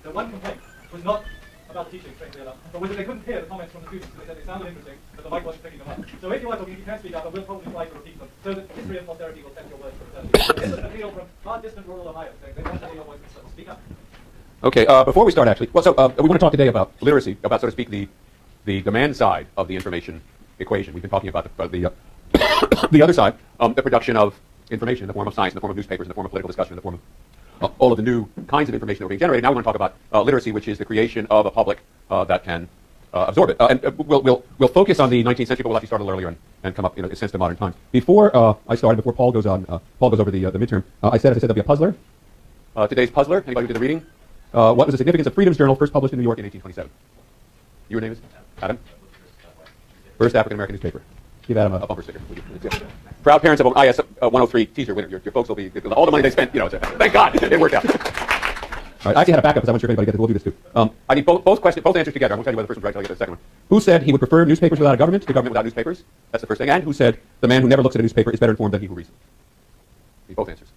The one complaint was not about the teaching, strangely enough, but was that they couldn't hear the comments from the students because they said they sounded interesting, but the mic wasn't picking them up. So if you are talking, you can speak up, and we'll probably try to repeat them, so that history and posterity will test your words for eternity. This was an appeal from far distant rural Ohio, saying they want to hear your voices, so speak up. Okay, before we start, actually, well, so we want to talk today about literacy, about, so to speak, the demand side of the information equation. We've been talking about the other side, the production of information in the form of science, in the form of newspapers, in the form of political discussion, in the form of all of the new kinds of information that are being generated. Now we want to talk about literacy, which is the creation of a public that can absorb it. And we'll focus on the 19th century, but we'll actually start a little earlier and come up in a sense to modern times. Before before Paul goes on, Paul goes over the midterm. I said there'll be a puzzler. Today's puzzler. Anybody who did the reading? What was the significance of Freedom's Journal, first published in New York in 1827? Your name is Adam. First African American newspaper. Give Adam a bumper sticker. Proud parents of IS 103 teaser winner. Your folks will be all the money they spent. Thank God it worked out. All right, I actually had a backup because I wasn't sure if anybody get it. We'll do this too. I need both answers together. I'm going to tell you whether the first one's right until I get to the second one. Who said he would prefer newspapers without a government to government without newspapers? That's the first thing. And who said the man who never looks at a newspaper is better informed than he who reads it? Need both answers.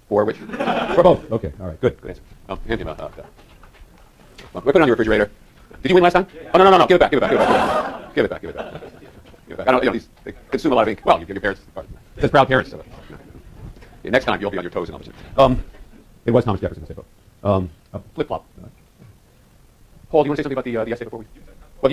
For which? For both. Okay. All right. Good answer. Hand him we put it on your refrigerator. Did you win last time? Oh, no. Give it back. Give it back. I don't, they consume a lot of ink. Well, you give your parents. It says proud parents. So, next time you'll be on your toes and opposite. It was Thomas Jefferson, I say. Flip-flop. Paul, do you want to say something about the essay before we? Well,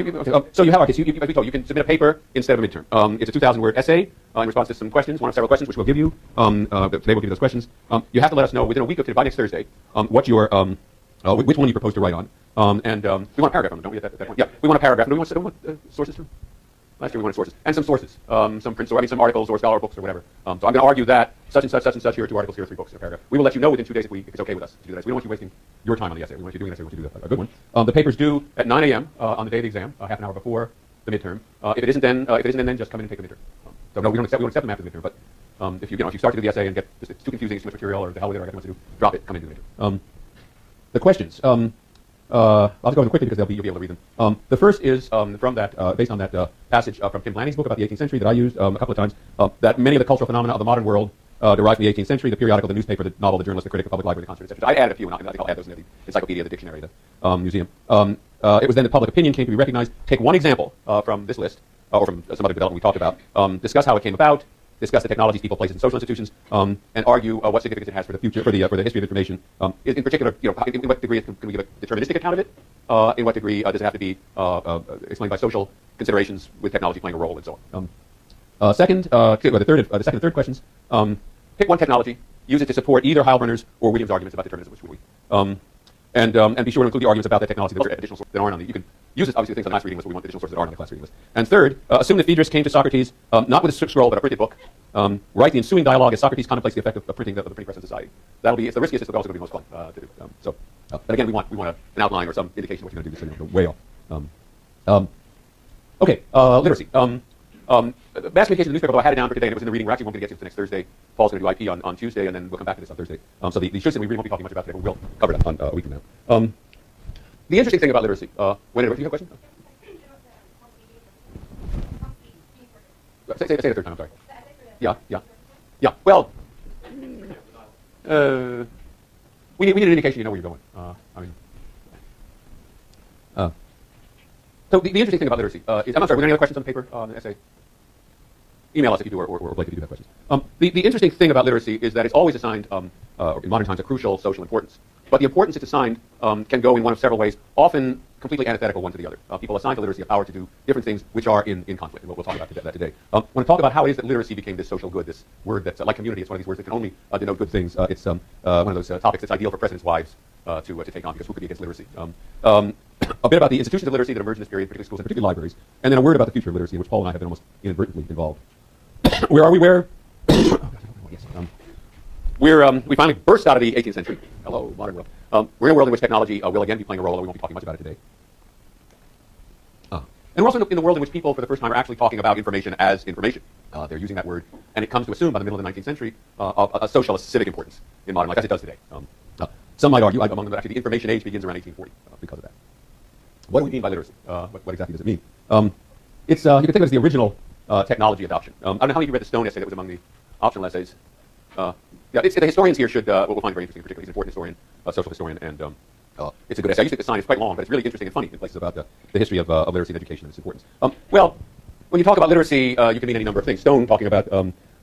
so you have, okay, so you can submit a paper instead of a midterm. It's a 2,000-word essay in response to some questions, one of several questions, which we'll give you. Today we'll give you those questions. You have to let us know within a week of today, by next Thursday, what your, which one you propose to write on. And we want a paragraph on them, don't we, at that point? Yeah, we want a paragraph. Do we want sources from? Last year we wanted sources. And some sources. Some print, some articles or scholar books or whatever. So I'm going to argue that such and such, here are 2 articles, here are 3 books, here a paragraph. We will let you know within 2 days if it's okay with us to do that. So we don't want you wasting your time on the essay. We want you doing an essay. We want you to do a good one. The paper's due at 9 a.m. On the day of the exam, half an hour before the midterm. If it isn't then just come in and take the midterm. So no, we don't accept them after the midterm. But if you start to do the essay and it's too confusing, it's too much material, or the hell with it, or I got what to do, drop it, come in and do the midterm. The questions. I'll just go over them quickly because you'll be able to read them. The first is from that, based on that passage from Tim Lanning's book about the 18th century that I used a couple of times, that many of the cultural phenomena of the modern world derive from the 18th century, the periodical, the newspaper, the novel, the journalist, the critic, the public library, the concert, etc. I added a few, and I think I'll add those in the encyclopedia, the dictionary, the museum. It was then that public opinion came to be recognized. Take one example from this list, or from some other development we talked about, discuss how it came about, discuss the technologies, people, places, and social institutions, and argue what significance it has for the future, for the history of information. In particular, in what degree can we give a deterministic account of it? In what degree does it have to be explained by social considerations with technology playing a role, and so on. The second and third questions. Pick one technology, use it to support either Heilbronner's or Williams' arguments about determinism, which would we. And be sure to include the arguments about that technology that are additional sources that aren't on the. You can use it, obviously, things on the class reading list, but we want additional sources that aren't on the class reading list. And third, assume that Phaedrus came to Socrates not with a scroll, but a printed book. Write the ensuing dialogue as Socrates contemplates the effect of printing the printing press in society. It's the riskiest, it's also going to be most fun to do. But again, we want an outline or some indication of what you're going to do, so you know, way off. Okay, literacy. Mass communication in the newspaper, though I had it down for today, and it was in the reading. We're actually going to get to it next Thursday. Paul's going to do IP on Tuesday, and then we'll come back to this on Thursday. So the system we really won't be talking much about today, but we'll cover it on a week from now. The interesting thing about literacy, do you have a question? Say it a third time, I'm sorry. Yeah. Well, we need an indication you know where you're going. So the interesting thing about literacy is, I'm sorry, were there any other questions on the paper, on the essay? Email us if you do, or Blake if you do have questions. The interesting thing about literacy is that it's always assigned, in modern times, a crucial social importance. But the importance it's assigned can go in one of several ways, often completely antithetical one to the other. People assign to literacy a power to do different things which are in conflict, and we'll talk about that today. I want to talk about how it is that literacy became this social good, this word that's like community. It's one of these words that can only denote good things. It's one of those topics that's ideal for presidents' wives to take on, because who could be against literacy? A bit about the institutions of literacy that emerged in this period, particularly schools and particularly libraries, and then a word about the future of literacy, in which Paul and I have been almost inadvertently involved. Where are we? We finally burst out of the 18th century. Hello, modern world. We're in a world in which technology will again be playing a role, although we won't be talking much about it today. And we're also in the world in which people, for the first time, are actually talking about information as information. They're using that word, and it comes to assume, by the middle of the 19th century, a social, a civic importance in modern life, as it does today. Some might argue, among them, that actually the information age begins around 1840 because of that. What do we mean by literacy? What exactly does it mean? You can think of it as the original technology adoption. I don't know how many of you read the Stone essay that was among the optional essays. yeah, the historians here should, what we'll find very interesting, particularly he's an important historian, social historian, and it's a good essay. I used to assign, it's quite long, but it's really interesting and funny in places about the history of literacy and education and its importance. Well, when you talk about literacy, you can mean any number of things. Stone, talking about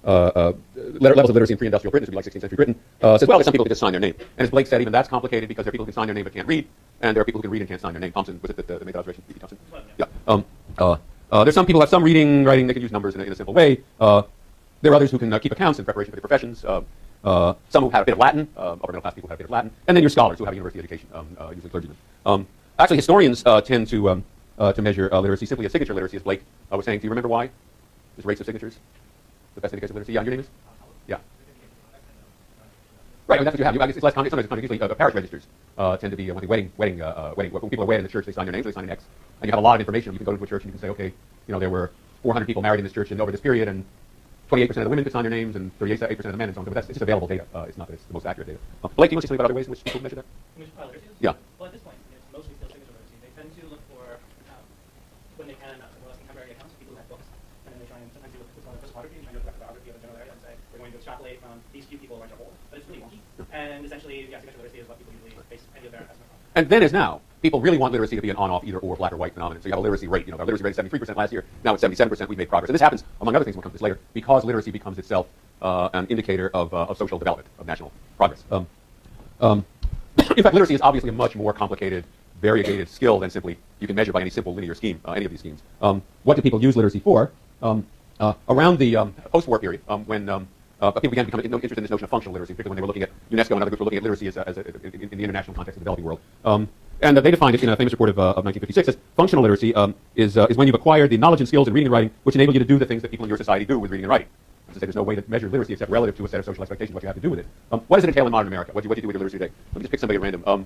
levels of literacy in pre-industrial Britain, this would be like 16th century Britain, says, well, there's some people who can just sign their name. And as Blake said, even that's complicated because there are people who can sign their name but can't read, and there are people who can read and can't sign their name. Thompson, was it that made that observation? P.T. Thompson? Yeah. There's some people who have some reading, writing, they can use numbers in a simple way. There are others who can keep accounts in preparation for their professions. Some who have a bit of Latin, upper middle class people who have a bit of Latin, and then your scholars who have a university education, usually clergymen. Actually, historians tend to measure literacy simply as signature literacy, as Blake was saying. Do you remember why? There's rates of signatures. The best indicator of literacy. Yeah, your name is? Yeah. Right, I mean, that's what you have. It's less common. Sometimes usually parish registers tend to be wedding. When people are wed in the church, they sign their names, they sign an X, and you have a lot of information. You can go to a church and you can say, okay, there were 400 people married in this church and over this period, and 28% of the women could sign their names, and 38% of the men, and so on. But it's just available data. It's not that it's the most accurate data. Blake, do you want to say something about other ways in which people measure that? Yeah. Well, at this point, it's mostly still signature literacy. They tend to look for, when they can, more or less contemporary accounts, people who have books, and then they try and sometimes you look at epistemography, and try and look at the biography of a general area and say, we're going to extrapolate from these few people around a whole. But it's really wonky. And essentially, yeah, signature literacy is what people usually base any of their estimates on. And then as now, people really want literacy to be an on-off, either or, black or white phenomenon. So you have a literacy rate. Our literacy rate is 73% last year. Now it's 77%. We've made progress. And this happens, among other things, we'll come to this later, because literacy becomes itself an indicator of social development, of national progress. In fact, literacy is obviously a much more complicated, variegated skill than simply you can measure by any simple linear scheme, any of these schemes. What do people use literacy for? Around the post-war period, when people began to become interested in this notion of functional literacy, particularly when they were looking at UNESCO and other groups were looking at literacy in the international context of the developing world. And they defined it in a famous report of 1956 as functional literacy is when you've acquired the knowledge and skills in reading and writing which enable you to do the things that people in your society do with reading and writing. To say there's no way to measure literacy except relative to a set of social expectations, what you have to do with it. What does it entail in modern America? What do you do with your literacy today? Let me just pick somebody at random.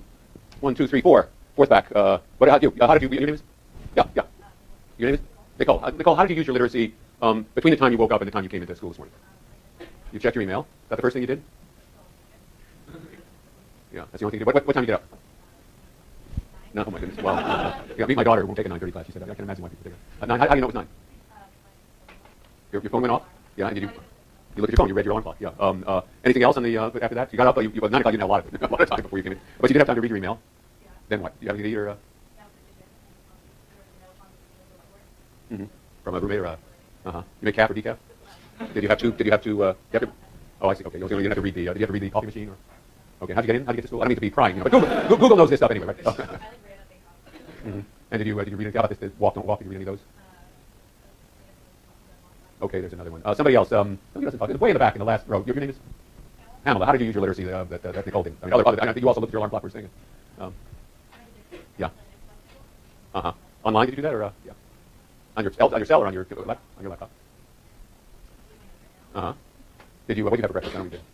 1, 2, 3, 4. Fourth back. How did you, your name is? Yeah. Your name is? Nicole. Nicole, how did you use your literacy between the time you woke up and the time you came into school this morning? You checked your email? Is that the first thing you did? Yeah, that's the only thing you did. What time did you get up? No, oh my goodness. Well, meet my daughter who won't take a 9:30 class. She said, I can imagine why people take it. 9, how do you know it was 9? Your phone went off? Yeah, and did you look at your phone? You read your alarm clock? Yeah. Anything else on the after that? You got up, well, 9 o'clock, you didn't have a lot of time before you came in. But you did have time to read your email. Then what? Do you have anything to eat or? From a roommate or You make calf or decaf? Did you have to, oh, I see. Okay. You didn't have to read the, did you have to read the coffee machine or? Okay. How'd you get in? How'd you get to school? I don't mean to be prying, but Google knows this stuff anyway, right? And did you read anything about this? The walk, don't walk? Did you read any of those? Okay, there's another one. Somebody else. Somebody else way in the back in the last row. Your name is? Pamela. How did you use your literacy that Nicole did? I mean, I think you also looked at your alarm clock for a second. Yeah. Online, did you do that or? Yeah. On your cell or on your laptop? Did you? What did you have for breakfast? I don't know what you did.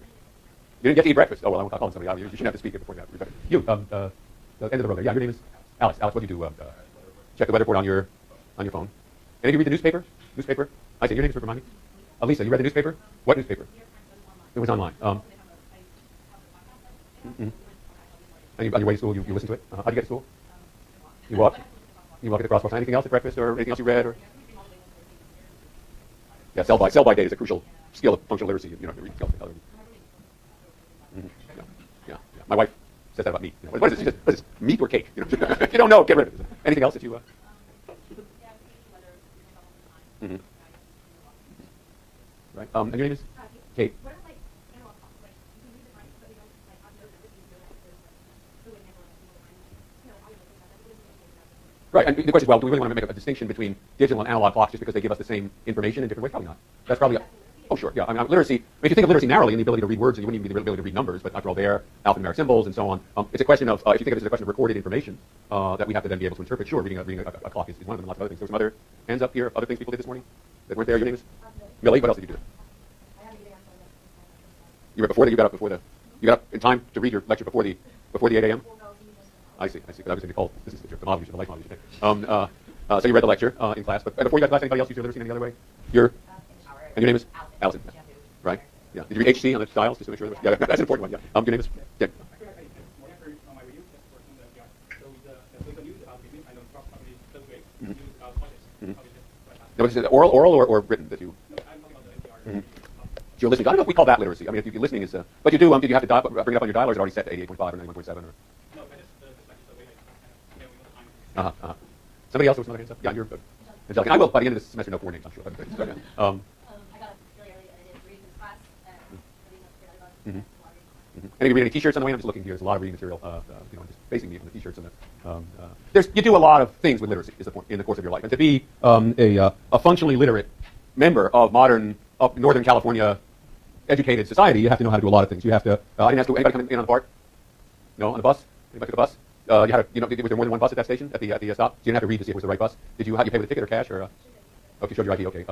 You didn't get to eat breakfast. Oh well, I'll call somebody. You shouldn't have to speak before that. You. The end of the row there. Yeah. Your name is Alex. Alex, what do you do? Check the weather report on your phone. And did you read the newspaper? Newspaper. I said your name is remind me. Lisa, you read the newspaper? What newspaper? It was online. And on your way to school, you listened to it. How did you get to school? You walk. You walk at the crosswalk. Anything else at breakfast or anything else you read or? Yeah, sell by date is a crucial skill of functional literacy. Read Yeah. My wife says that about meat. What is this? What is this? Meat or cake? If you don't know, get rid of it. Anything else that you? Right. And your name is? Kate. Right, and the question is, well, do we really want to make a distinction between digital and analog clocks just because they give us the same information in different ways? Probably not. That's probably, oh sure, yeah. I mean, literacy, if you think of literacy narrowly and the ability to read words, you wouldn't even be the ability to read numbers, but after all, they're alphanumeric symbols and so on. It's a question of, if you think of it as a question of recorded information that we have to then be able to interpret. Sure, reading a clock is one of them, lots of other things. There were some other hands up here, other things people did this morning that weren't there. Your name is? Millie, what else did you do? You read before the, you got up in time to read your lecture before the 8 a.m.? I see. But I was going to call this is the model, the life model. So you read the lecture in class, but before you got to class, anybody else use your literacy in any other way? And your name is? Allison. Right? Yeah. Did you read HC on the styles just to make sure? Yeah, that's an important one. Yeah. Your name is? Yeah. Now, is it oral or written that you? you're listening. I don't know if we call that literacy. I mean, if you're listening is, but you do. Did you have to bring it up on your dial, or is it already set to 88.5 or 91.7? Or? No, I just the perspective the way they kind of we the time. Somebody else with some other hands up? Yeah, you're good. Angelica, I will by the end of this semester know 4 names. I'm sure. I got up really early and I did reading class at Mm-hmm. Any read any T-shirts on the way? I'm just looking here. There's a lot of reading material. Just basing me on the T-shirts and the. You do a lot of things with literacy. Is the point in the course of your life, and to be a functionally literate member of modern Northern California educated society, you have to know how to do a lot of things. You have to. I didn't ask anybody come in on the BART. No, on the bus. Anybody took the bus? You had to, was there more than one bus at that station at the stop? So you didn't have to read to see if it was the right bus. Did you? How you pay with a ticket or cash or? Okay, showed your ID. Okay.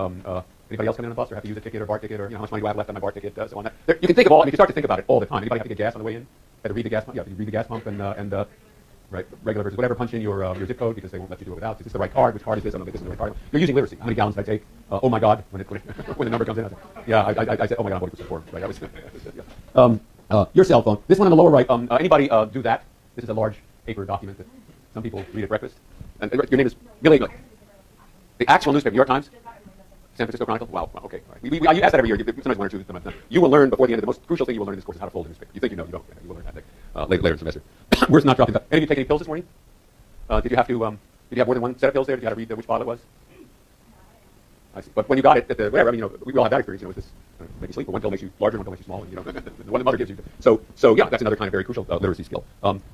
Anybody else come in on the bus or have to use a ticket or BART ticket or how much money do I have left on my BART ticket? So on that. You can think of all. I mean, if you start to think about it all the time. Anybody have to get gas on the way in? Had to read the gas pump. Yeah, you read the gas pump and right, regular versus whatever. Punch in your zip code because they won't let you do it without. Is this the right card? Which card is this? I don't know if this is the right card. You're using literacy. How many gallons did I take? Oh my God! When the number comes in, I said, oh my God, I'm 40% Right. That was, your cell phone. This one on the lower right. Anybody do that? This is a large paper document that some people read at breakfast. And your name is Billy. The actual newspaper, New York Times. San Francisco Chronicle? Wow, okay. All right. I ask that every year. Sometimes one or two. You will learn before the end of the most crucial thing you will learn in this course is how to fold a newspaper. You think you know, you don't. You will learn that later in the semester. Words not dropping. Any of you take any pills this morning? Did you have more than one set of pills there? Did you have to read which bottle it was? I see. But when you got it at the whatever, I mean, we all have that experience. With this, make you sleep. But one pill makes you larger, one pill makes you smaller. The one the mother gives you. So yeah, that's another kind of very crucial literacy skill.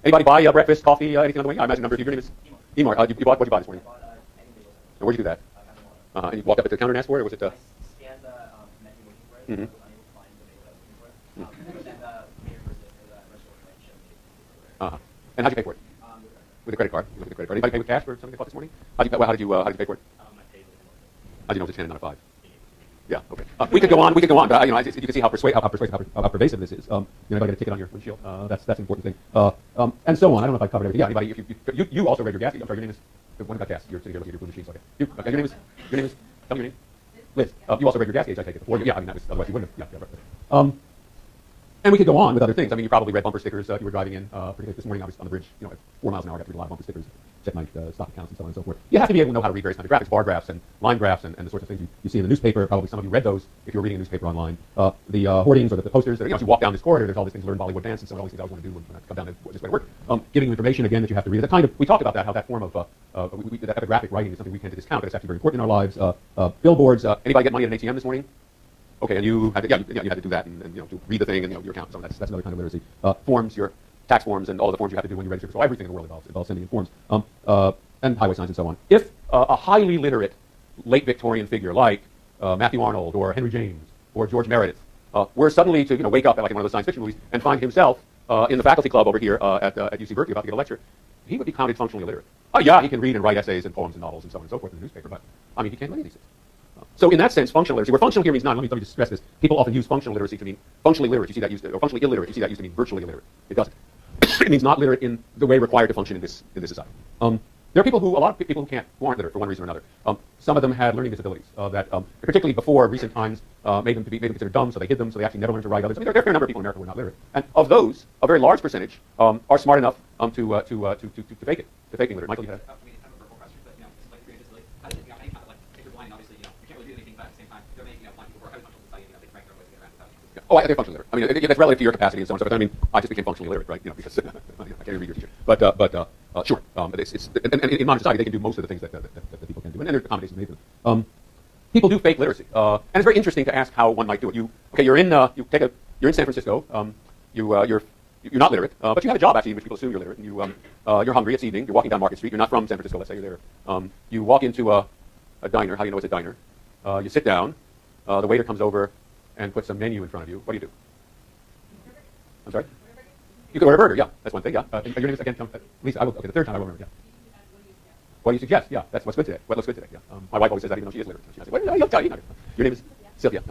Anybody buy breakfast, coffee, anything on the way? I imagine a number of you. Your name is Emar. You bought what'd you buy this morning? And where'd you do that? And you walked up at the counter and asked for it, or was it? Scanned the menu looking for it. Mm-hmm. I was unable to find the data I was looking for it. But then the waiter for the restaurant showed me. And how'd you pay for it? With a credit card. You look at the credit card. Anybody pay with cash for something they bought this morning? How did you pay for it? I paid with How'd you know it was a 10 and not a 5? Yeah. Okay. We could go on. But you can see how pervasive this is. Anybody get a ticket on your windshield? That's an important thing. And so on. I don't know if I covered everything. Yeah. Anybody? If you also read your gas. I'm sorry. Your name is the one who got gas. You're sitting here looking at your blue machines. Okay. Your name is. Tell me your name. Liz. You also read your gas gauge. I take it. Yeah. I mean, otherwise you wouldn't have. Yeah. And we could go on with other things. I mean, you probably read bumper stickers. You were driving in, particularly this morning. I was on the bridge. At 4 miles an hour. I got to read a lot of bumper stickers. Check my stock accounts and so on and so forth. You have to be able to know how to read various kinds of graphics, bar graphs and line graphs and the sorts of things you see in the newspaper. Probably some of you read those if you were reading a newspaper online. The hoardings or the posters. That, as you walk down this corridor, there's all these things. Learn Bollywood dance and some of all these things I always want to do when I come down to this way to work. Giving you information again that you have to read. We talked about that. How that form of that epigraphic writing is something we tend to discount, but it's actually very important in our lives. Billboards. Anybody get money at an ATM this morning? Okay, and you had to do that and to read the thing and your account. So that's another kind of literacy. Forms, your tax forms, and all of the forms you have to do when you register. So everything in the world involves sending in forms. And highway signs and so on. If a highly literate late Victorian figure like Matthew Arnold or Henry James or George Meredith were suddenly to wake up like in one of those science fiction movies and find himself in the faculty club over here at UC Berkeley about to get a lecture, he would be counted functionally illiterate. Yeah, he can read and write essays and poems and novels and so on and so forth in the newspaper, but I mean he can't read these things. So in that sense, functional literacy, where functional here means not, let me just stress this, people often use functional literacy to mean functionally literate, you see that used, or functionally illiterate, you see that used to mean virtually illiterate. It doesn't. It means not literate in the way required to function in this society. There are a lot of people who aren't literate for one reason or another. Some of them had learning disabilities that, particularly before recent times, made them considered dumb, so they hid them, so they actually never learned to write others. I mean, there are a fair number of people in America who are not literate, and of those, a very large percentage are smart enough to fake it, to faking literate. Michael, you had. Oh, they're functionally literate. I mean, that's relative to your capacity and so on. But I mean, I just became functionally literate, right? Because I can't even read your teacher. But sure. And in modern society, they can do most of the things that people can do, and there's accommodations made for them. People do fake literacy, and it's very interesting to ask how one might do it. You're in San Francisco. You're not literate, but you have a job actually in which people assume you're literate, and you're hungry. It's evening. You're walking down Market Street. You're not from San Francisco. Let's say you're there. You walk into a diner. How do you know it's a diner? You sit down. The waiter comes over and puts a menu in front of you. What do you do? I'm sorry? You could order a burger, yeah. That's one thing, yeah. And your name is, again, Lisa, I will, okay, the third time I will remember, yeah. What do you suggest? Yeah, that's what's good today. What looks good today, yeah. My wife always says that even though she is literate. She says, well, no, you'll tell you. Your name is Sylvia.